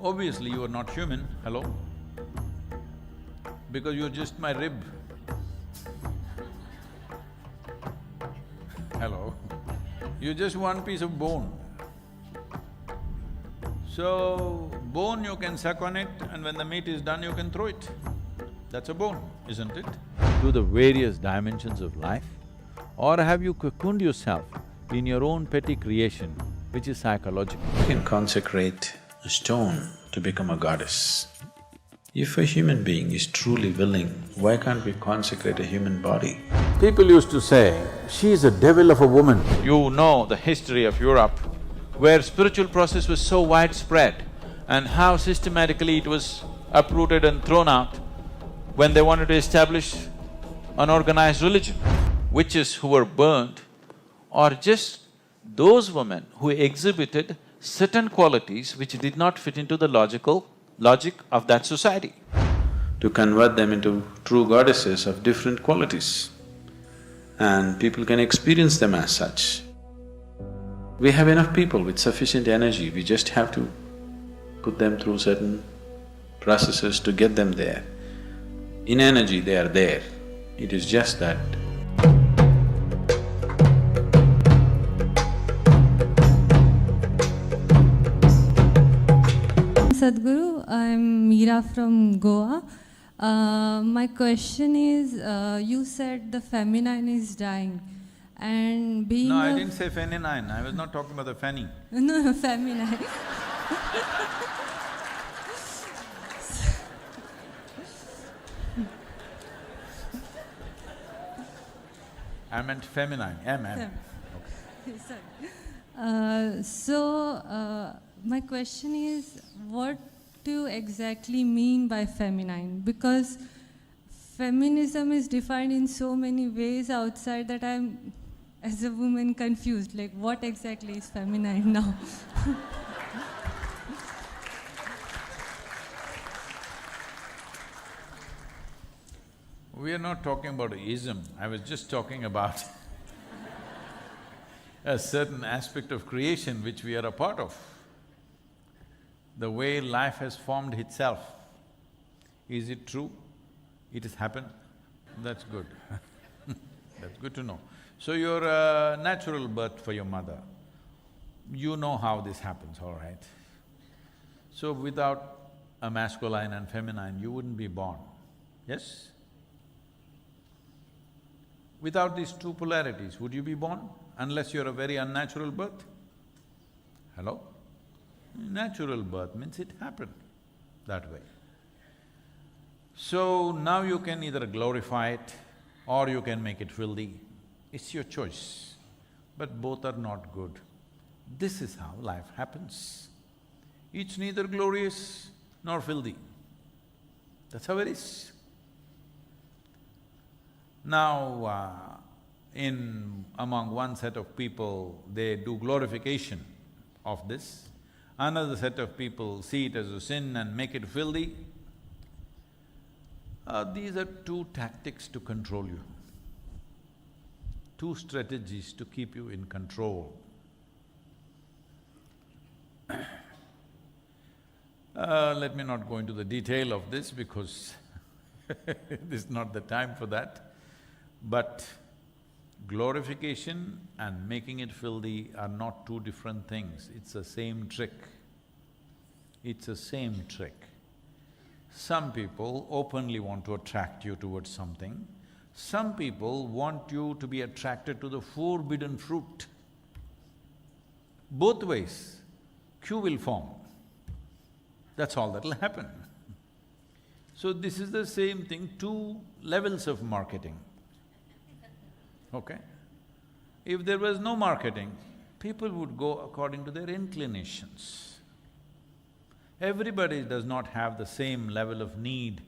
Obviously you are not human, hello? Because you're just my rib. Hello? You're just one piece of bone. So, bone you can suck on it and when the meat is done you can throw it. That's a bone, isn't it? To the various dimensions of life, or have you cocooned yourself in your own petty creation, which is psychological? You can consecrate a stone to become a goddess. If a human being is truly willing, why can't we consecrate a human body? People used to say, she is a devil of a woman. You know the history of Europe, where spiritual process was so widespread and how systematically it was uprooted and thrown out when they wanted to establish an organized religion. Witches who were burned are just those women who exhibited certain qualities which did not fit into the logic of that society. To convert them into true goddesses of different qualities, and people can experience them as such. We have enough people with sufficient energy, we just have to put them through certain processes to get them there. In energy, they are there. It is just that Sadhguru, I'm Meera from Goa. My question is, you said the feminine is dying and being No, I didn't say feminine, I was not talking about the fanny. No, feminine. I meant feminine, M. Sorry. My question is, what do you exactly mean by feminine? Because feminism is defined in so many ways outside that I'm, as a woman, confused. Like, what exactly is feminine now? We are not talking about ism, I was just talking about a certain aspect of creation which we are a part of. The way life has formed itself, is it true? It has happened? That's good that's good to know. So you're a natural birth for your mother. You know how this happens, all right? So without a masculine and feminine, you wouldn't be born, yes? Without these two polarities, would you be born? Unless you're a very unnatural birth? Hello? Natural birth means it happened that way. So now you can either glorify it or you can make it filthy. It's your choice, but both are not good. This is how life happens. It's neither glorious nor filthy. That's how it is. Now, among one set of people, they do glorification of this. Another set of people see it as a sin and make it filthy. These are two tactics to control you, two strategies to keep you in control. Let me not go into the detail of this because this is not the time for that. But glorification and making it filthy are not two different things, it's the same trick. It's the same trick. Some people openly want to attract you towards something, some people want you to be attracted to the forbidden fruit. Both ways, queue will form. That's all that'll happen. So this is the same thing, two levels of marketing. Okay? If there was no marketing, people would go according to their inclinations. Everybody does not have the same level of need,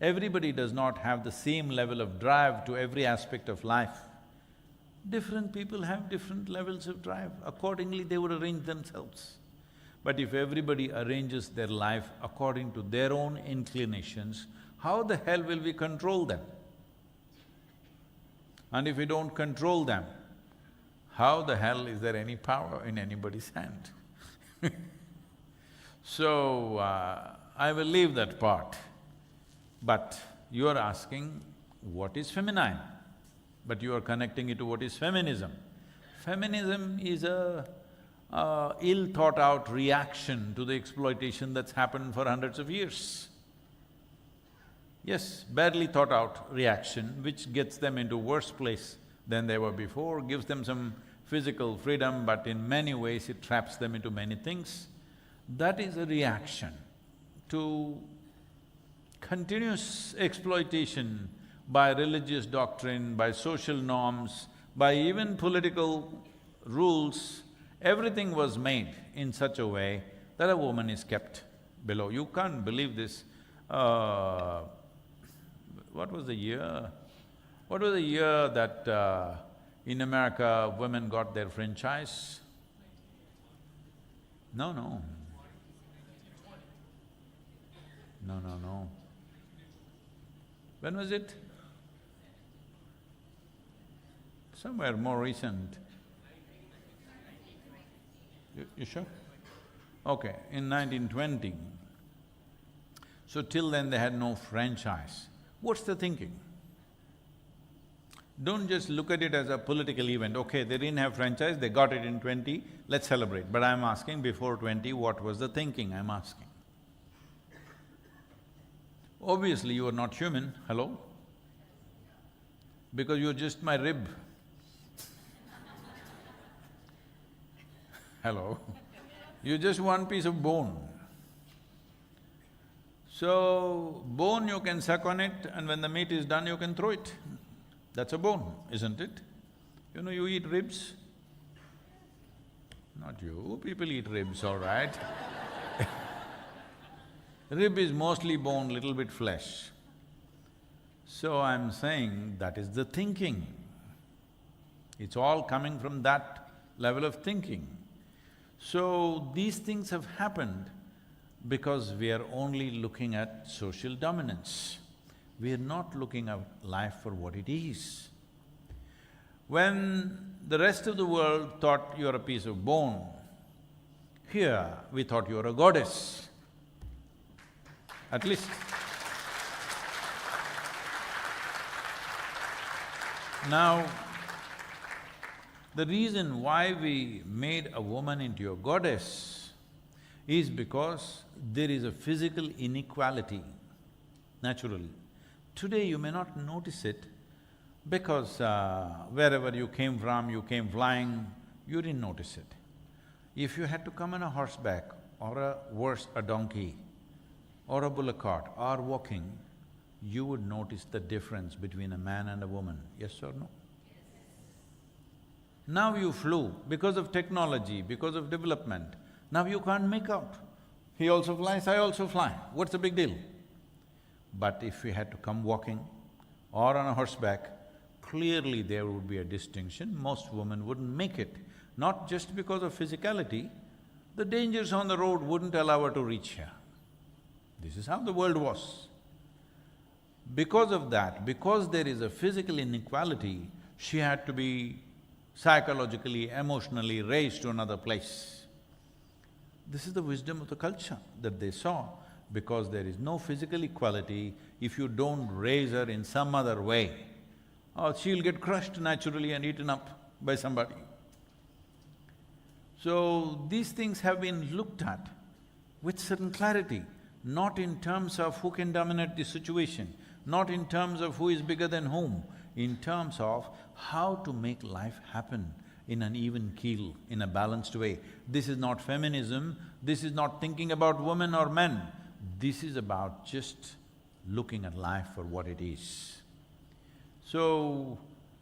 everybody does not have the same level of drive to every aspect of life. Different people have different levels of drive, accordingly they would arrange themselves. But if everybody arranges their life according to their own inclinations, how the hell will we control them? And if we don't control them, how the hell is there any power in anybody's hand? So, I will leave that part. But you are asking, what is feminine? But you are connecting it to what is feminism. Feminism is a ill-thought-out reaction to the exploitation that's happened for hundreds of years. Yes, barely thought-out reaction, which gets them into worse place than they were before, gives them some physical freedom, but in many ways it traps them into many things. That is a reaction to continuous exploitation by religious doctrine, by social norms, by even political rules. Everything was made in such a way that a woman is kept below. You can't believe this. What was the year? What was the year that in America women got their franchise? No. No. When was it? Somewhere more recent. You sure? Okay, in 1920. So till then they had no franchise. What's the thinking? Don't just look at it as a political event, okay, they didn't have franchise, they got it in 20, let's celebrate. But I'm asking, before 20, what was the thinking, I'm asking. Obviously you are not human, hello? Because you're just my rib. Hello? You're just one piece of bone. So, bone you can suck on it and when the meat is done you can throw it. That's a bone, isn't it? You know, you eat ribs? Not you, people eat ribs, all right. Rib is mostly bone, little bit flesh. So I'm saying that is the thinking. It's all coming from that level of thinking. So these things have happened because we are only looking at social dominance. We are not looking at life for what it is. When the rest of the world thought you're a piece of bone, here we thought you're a goddess, at least. Now, the reason why we made a woman into a goddess is because there is a physical inequality, naturally. Today you may not notice it because wherever you came from, you came flying, you didn't notice it. If you had to come on a horseback or a donkey or a bullock cart or walking, you would notice the difference between a man and a woman, yes or no? Now you flew because of technology, because of development, now you can't make out. He also flies, I also fly, what's the big deal? But if we had to come walking or on a horseback, clearly there would be a distinction, most women wouldn't make it. Not just because of physicality, the dangers on the road wouldn't allow her to reach here. This is how the world was. Because of that, because there is a physical inequality, she had to be psychologically, emotionally raised to another place. This is the wisdom of the culture that they saw. Because there is no physical equality, if you don't raise her in some other way, she'll get crushed naturally and eaten up by somebody. So, these things have been looked at with certain clarity, not in terms of who can dominate the situation, not in terms of who is bigger than whom, in terms of how to make life happen in an even keel, in a balanced way. This is not feminism, this is not thinking about women or men. This is about just looking at life for what it is. So,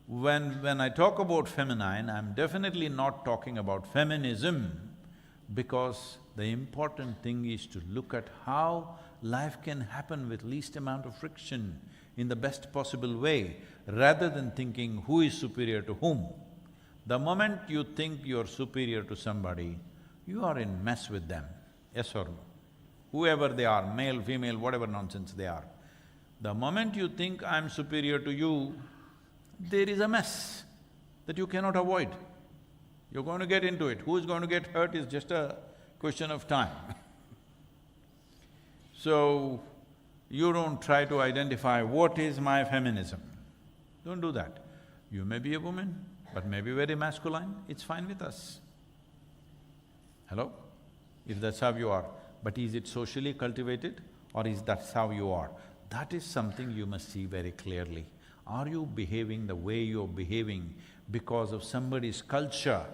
when I talk about feminine, I'm definitely not talking about feminism because the important thing is to look at how life can happen with least amount of friction in the best possible way, rather than thinking who is superior to whom. The moment you think you're superior to somebody, you are in mess with them, yes or no? Whoever they are, male, female, whatever nonsense they are. The moment you think I'm superior to you, there is a mess that you cannot avoid. You're going to get into it. Who is going to get hurt is just a question of time. So, you don't try to identify what is my feminism. Don't do that. You may be a woman, but may be very masculine, it's fine with us. Hello? If that's how you are, but is it socially cultivated or is that how you are? That is something you must see very clearly. Are you behaving the way you're behaving because of somebody's culture,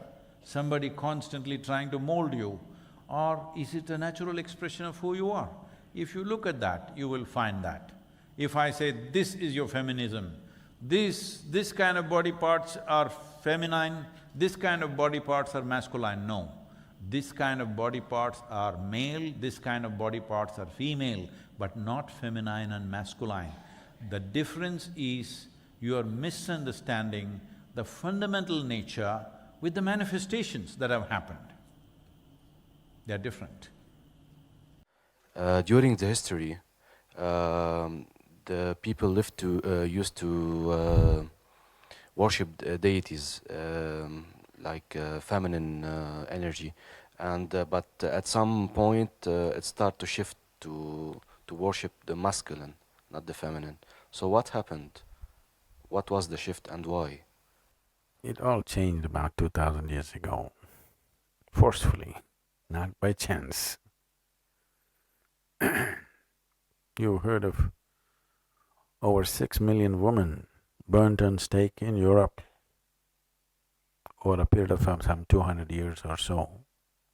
somebody constantly trying to mold you, or is it a natural expression of who you are? If you look at that, you will find that. If I say, this is your feminism, this kind of body parts are feminine, this kind of body parts are masculine, no. This kind of body parts are male, this kind of body parts are female, but not feminine and masculine. The difference is you are misunderstanding the fundamental nature with the manifestations that have happened. They're different. During the history, the people used to worship deities like feminine energy, and but at some point it started to shift to worship the masculine, not the feminine. So what happened? What was the shift and why? It all changed about 2000 years ago, forcefully, not by chance. You heard of over 6 million women burnt on stake in Europe over a period of some 200 years or so,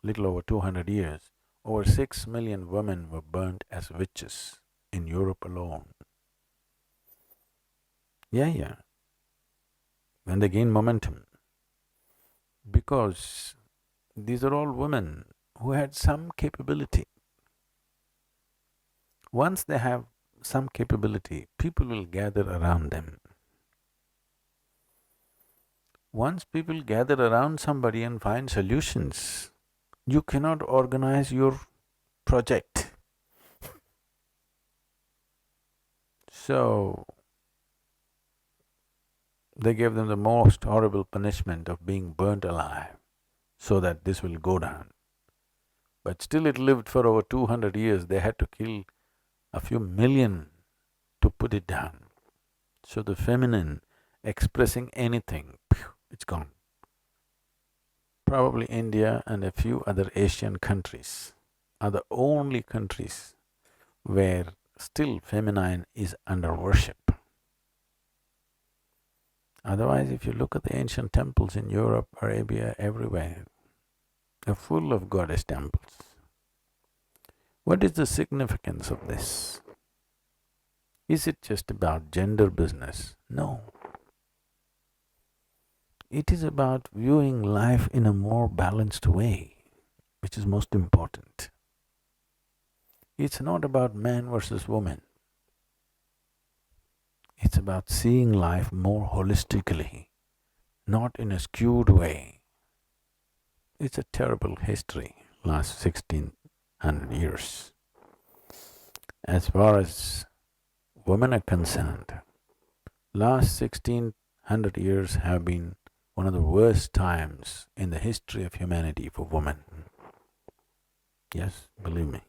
little over 200 years. Over 6 million women were burnt as witches in Europe alone. Yeah. When they gain momentum. Because these are all women who had some capability. Once they have some capability, people will gather around them. Once people gather around somebody and find solutions, you cannot organize your project. So, they gave them the most horrible punishment of being burnt alive so that this will go down. But still it lived for over 200 years, they had to kill a few million to put it down. So the feminine expressing anything, it's gone. Probably India and a few other Asian countries are the only countries where still feminine is under worship. Otherwise, if you look at the ancient temples in Europe, Arabia, everywhere, they're full of goddess temples. What is the significance of this? Is it just about gender business? No. It is about viewing life in a more balanced way, which is most important. It's not about man versus woman. It's about seeing life more holistically, not in a skewed way. It's a terrible history, last 1600 years. As far as women are concerned, last 1600 years have been one of the worst times in the history of humanity for women. Yes, believe me.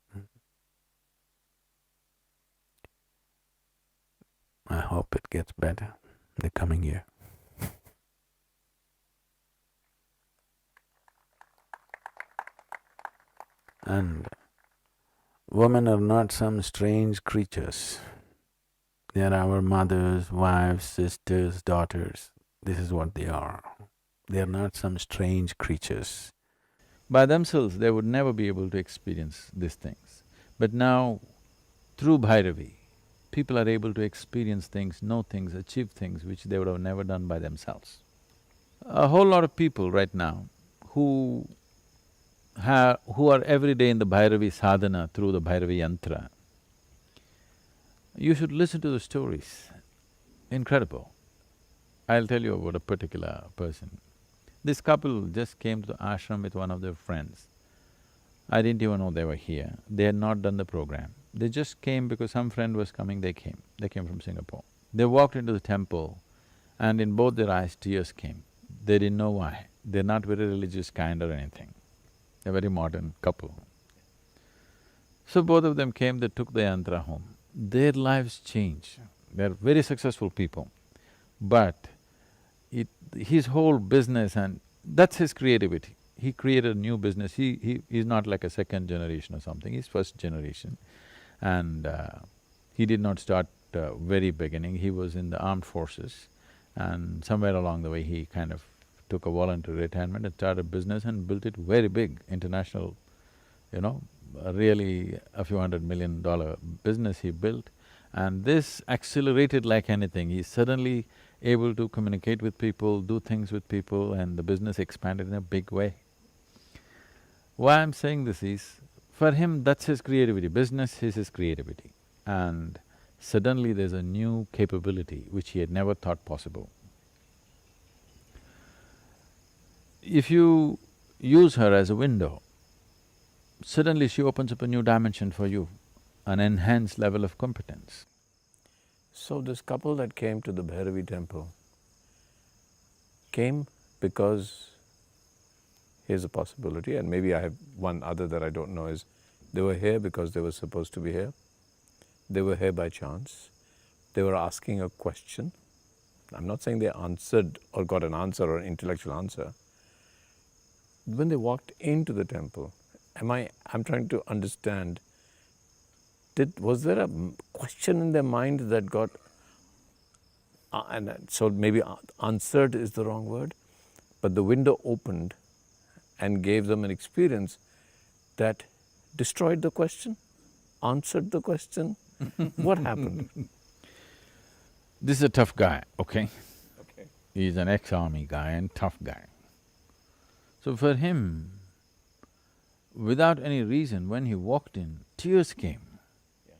I hope it gets better in the coming year. And women are not some strange creatures. They are our mothers, wives, sisters, daughters. This is what they are. They are not some strange creatures. By themselves, they would never be able to experience these things. But now, through Bhairavi, people are able to experience things, know things, achieve things which they would have never done by themselves. A whole lot of people right now who are every day in the Bhairavi sadhana through the Bhairavi yantra, you should listen to the stories, incredible. I'll tell you about a particular person. This couple just came to the ashram with one of their friends. I didn't even know they were here, they had not done the program. They just came because some friend was coming, they came. They came from Singapore. They walked into the temple and in both their eyes tears came. They didn't know why. They're not very religious kind or anything. They're a very modern couple. So both of them came, they took the yantra home. Their lives changed. They're very successful people. But his whole business, and that's his creativity. He created a new business. He's not like a second generation or something, he's first generation. And he did not start very beginning, he was in the armed forces. And somewhere along the way, he kind of took a voluntary retirement and started a business and built it very big, international, really a few $100 million business he built. And this accelerated like anything. He's suddenly able to communicate with people, do things with people, and the business expanded in a big way. Why I'm saying this is, for him that's his creativity, business is his creativity. And suddenly there's a new capability which he had never thought possible. If you use her as a window, suddenly she opens up a new dimension for you, an enhanced level of competence. So this couple that came to the Bhairavi temple came because, here's a possibility, and maybe I have one other that I don't know, is they were here because they were supposed to be here. They were here by chance. They were asking a question. I'm not saying they answered or got an answer or an intellectual answer. When they walked into the temple, I'm trying to understand, was there a question in their mind that got, and so maybe answered is the wrong word, but the window opened and gave them an experience that destroyed the question, answered the question? What happened? This is a tough guy, okay? Okay. He's an ex-army guy and tough guy. So for him, without any reason, when he walked in, tears came. Yeah.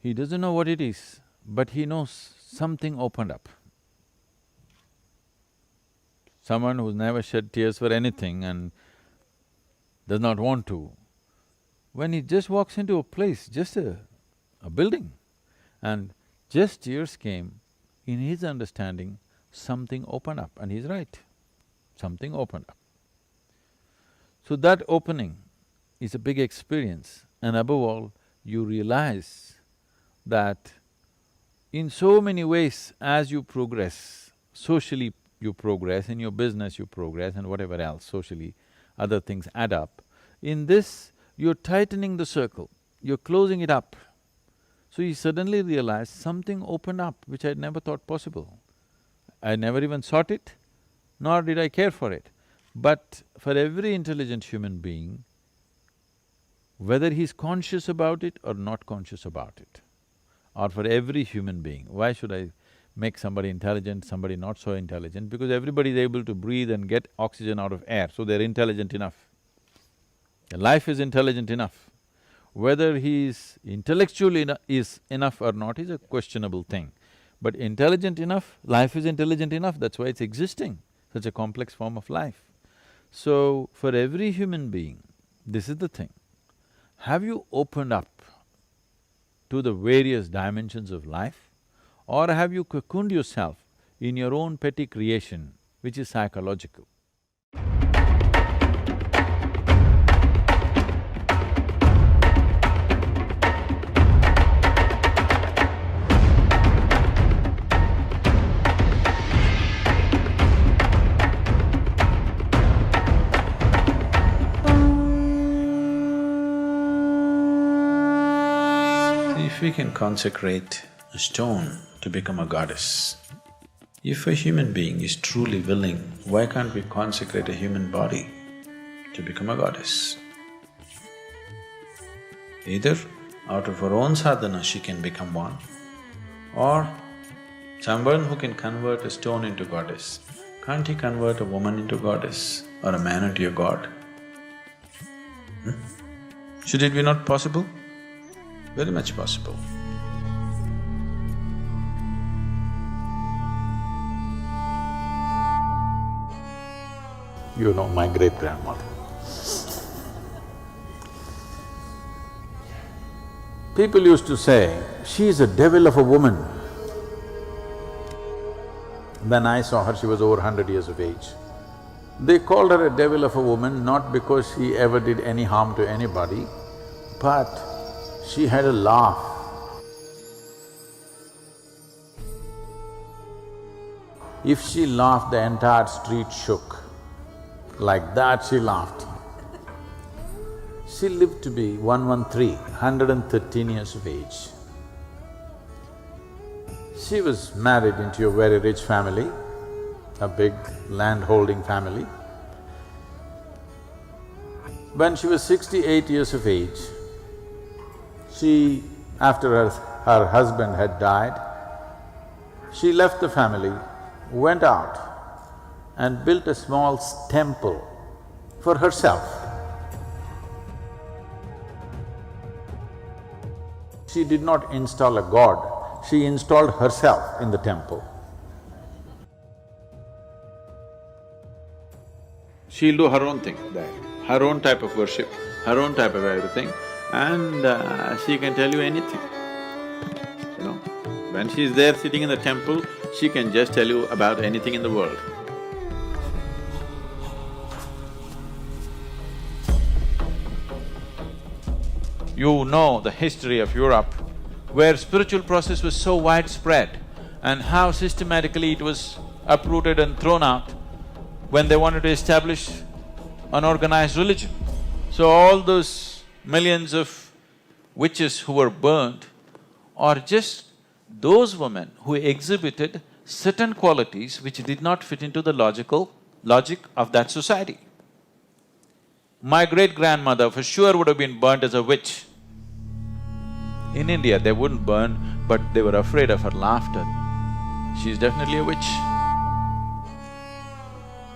He doesn't know what it is, but he knows something opened up. Someone who's never shed tears for anything and does not want to, when he just walks into a place, just a building, and just tears came, in his understanding, something opened up, and he's right, something opened up. So that opening is a big experience, and above all, you realize that in so many ways, as you progress, socially you progress, in your business you progress, and whatever else, socially, other things add up. In this, you're tightening the circle, you're closing it up. So he suddenly realized something opened up which I'd never thought possible. I never even sought it, nor did I care for it. But for every intelligent human being, whether he's conscious about it or not conscious about it, or for every human being, why should I make somebody intelligent, somebody not so intelligent? Because everybody is able to breathe and get oxygen out of air, so they're intelligent enough. Life is intelligent enough. Whether he is intellectually is enough or not is a questionable thing. But intelligent enough, life is intelligent enough, that's why it's existing, such a complex form of life. So, for every human being, this is the thing. Have you opened up to the various dimensions of life, or have you cocooned yourself in your own petty creation, which is psychological? If we can consecrate a stone to become a goddess, if a human being is truly willing, why can't we consecrate a human body to become a goddess? Either out of her own sadhana she can become one, or someone who can convert a stone into goddess, can't he convert a woman into goddess or a man into a god? Should it be not possible? Very much possible. You know my great-grandmother. People used to say, she is a devil of a woman. When I saw her, she was over 100 years of age. They called her a devil of a woman not because she ever did any harm to anybody, but she had a laugh. If she laughed, the entire street shook. Like that she laughed. She lived to be 113, 113 years of age. She was married into a very rich family, a big land-holding family. When she was 68 years of age, after her husband had died, she left the family, went out and built a small temple for herself. She did not install a god, she installed herself in the temple. She'll do her own thing there, her own type of worship, her own type of everything, and she can tell you anything, you know. When she's there sitting in the temple, she can just tell you about anything in the world. You know the history of Europe, where spiritual process was so widespread and how systematically it was uprooted and thrown out when they wanted to establish an organized religion. So all those millions of witches who were burned are just those women who exhibited certain qualities which did not fit into the logic of that society. My great-grandmother for sure would have been burnt as a witch. In India, they wouldn't burn, but they were afraid of her laughter. She's definitely a witch.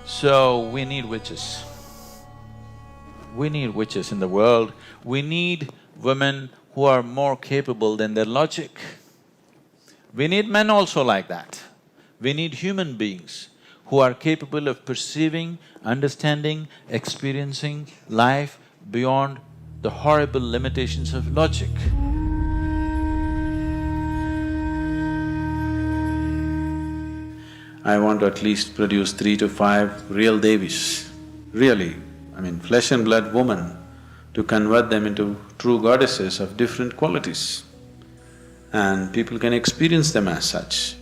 So, we need witches. We need witches in the world. We need women who are more capable than their logic. We need men also like that. We need human beings who are capable of perceiving, understanding, experiencing life beyond the horrible limitations of logic. I want to at least produce 3 to 5 real Devis, really, flesh and blood women, to convert them into true goddesses of different qualities. And people can experience them as such.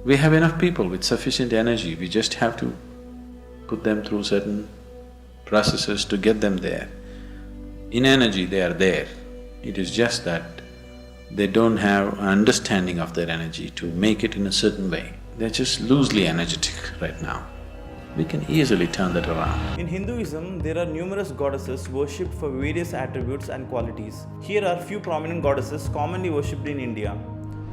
We have enough people with sufficient energy, we just have to put them through certain processes to get them there. In energy, they are there. It is just that they don't have an understanding of their energy to make it in a certain way. They're just loosely energetic right now. We can easily turn that around. In Hinduism, there are numerous goddesses worshipped for various attributes and qualities. Here are few prominent goddesses commonly worshipped in India.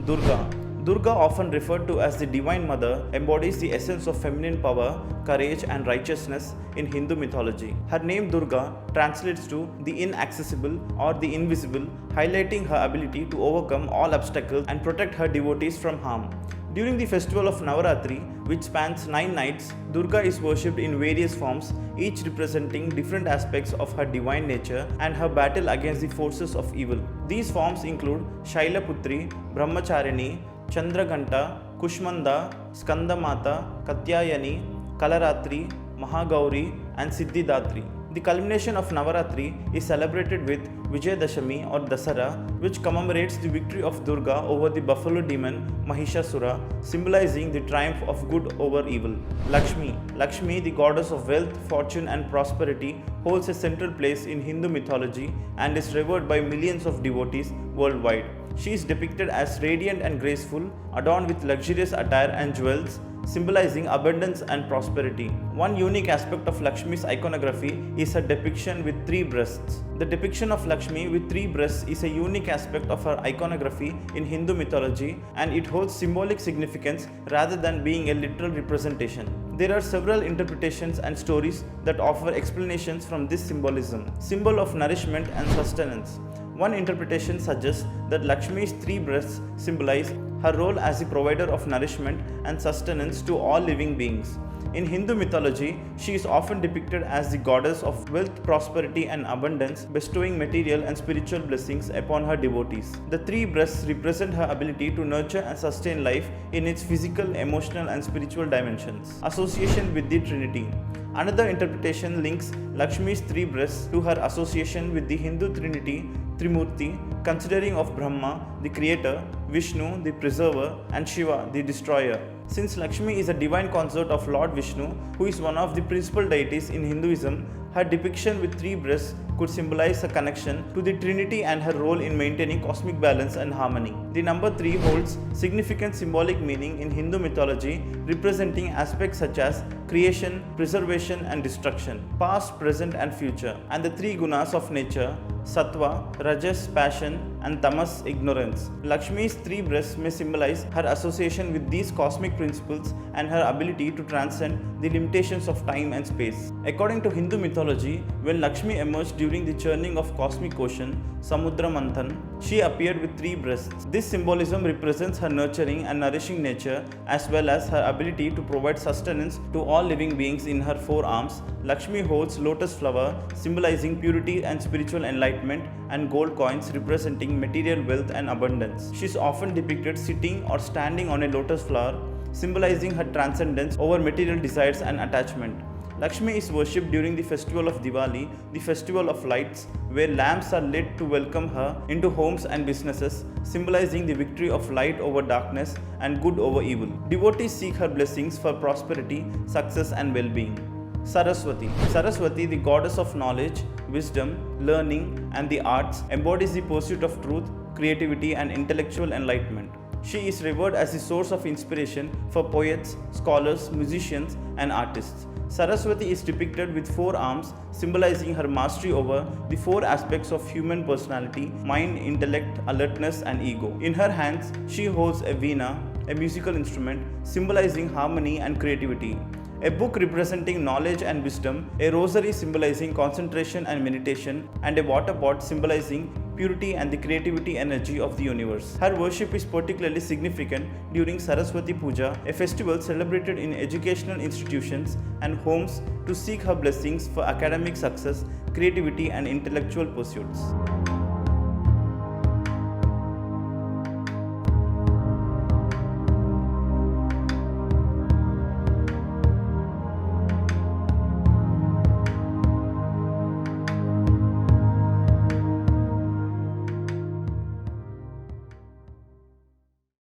Durga. Durga, often referred to as the Divine Mother, embodies the essence of feminine power, courage and righteousness in Hindu mythology. Her name Durga translates to the inaccessible or the invisible, highlighting her ability to overcome all obstacles and protect her devotees from harm. During the festival of Navaratri, which spans 9 nights, Durga is worshipped in various forms, each representing different aspects of her divine nature and her battle against the forces of evil. These forms include Shailaputri, Brahmacharini, Chandraghanta, Kushmanda, Skandamata, Katyayani, Kalaratri, Mahagauri and Siddhidatri. The culmination of Navaratri is celebrated with Vijayadashami or Dasara, which commemorates the victory of Durga over the buffalo demon Mahishasura, symbolizing the triumph of good over evil. Lakshmi. Lakshmi, the goddess of wealth, fortune and prosperity, holds a central place in Hindu mythology and is revered by millions of devotees worldwide. She is depicted as radiant and graceful, adorned with luxurious attire and jewels, symbolizing abundance and prosperity. One unique aspect of Lakshmi's iconography is her depiction with 3 breasts. The depiction of Lakshmi with 3 breasts is a unique aspect of her iconography in Hindu mythology, and it holds symbolic significance rather than being a literal representation. There are several interpretations and stories that offer explanations from this symbolism. Symbol of nourishment and sustenance. One interpretation suggests that Lakshmi's 3 breasts symbolize her role as the provider of nourishment and sustenance to all living beings. In Hindu mythology, she is often depicted as the goddess of wealth, prosperity, and abundance, bestowing material and spiritual blessings upon her devotees. The three breasts represent her ability to nurture and sustain life in its physical, emotional, and spiritual dimensions. Association with the Trinity. Another interpretation links Lakshmi's three breasts to her association with the Hindu Trinity, Trimurti, considering of Brahma, the creator, Vishnu, the preserver, and Shiva, the destroyer. Since Lakshmi is a divine consort of Lord Vishnu, who is one of the principal deities in Hinduism, her depiction with three breasts could symbolize a connection to the Trinity and her role in maintaining cosmic balance and harmony. The number 3 holds significant symbolic meaning in Hindu mythology, representing aspects such as creation, preservation, and destruction, past, present, and future, and the three gunas of nature: Sattva, Rajas, passion, and Tamas, ignorance. Lakshmi's three breasts may symbolize her association with these cosmic principles and her ability to transcend the limitations of time and space. According to Hindu mythology, when Lakshmi emerged during the churning of cosmic ocean, Samudra Manthan, she appeared with three breasts. This symbolism represents her nurturing and nourishing nature, as well as her ability to provide sustenance to all living beings. In her forearms, Lakshmi holds lotus flower, symbolizing purity and spiritual enlightenment, and gold coins representing material wealth and abundance. She is often depicted sitting or standing on a lotus flower, symbolizing her transcendence over material desires and attachment. Lakshmi is worshipped during the festival of Diwali, the festival of lights, where lamps are lit to welcome her into homes and businesses, symbolizing the victory of light over darkness and good over evil. Devotees seek her blessings for prosperity, success, and well-being. Saraswati. Saraswati, the goddess of knowledge, wisdom, learning, and the arts, embodies the pursuit of truth, creativity, and intellectual enlightenment. She is revered as the source of inspiration for poets, scholars, musicians, and artists. Saraswati is depicted with 4 arms, symbolizing her mastery over the 4 aspects of human personality: mind, intellect, alertness, and ego. In her hands, she holds a veena, a musical instrument, symbolizing harmony and creativity, a book representing knowledge and wisdom, a rosary symbolizing concentration and meditation, and a water pot symbolizing purity and the creativity energy of the universe. Her worship is particularly significant during Saraswati Puja, a festival celebrated in educational institutions and homes to seek her blessings for academic success, creativity, and intellectual pursuits.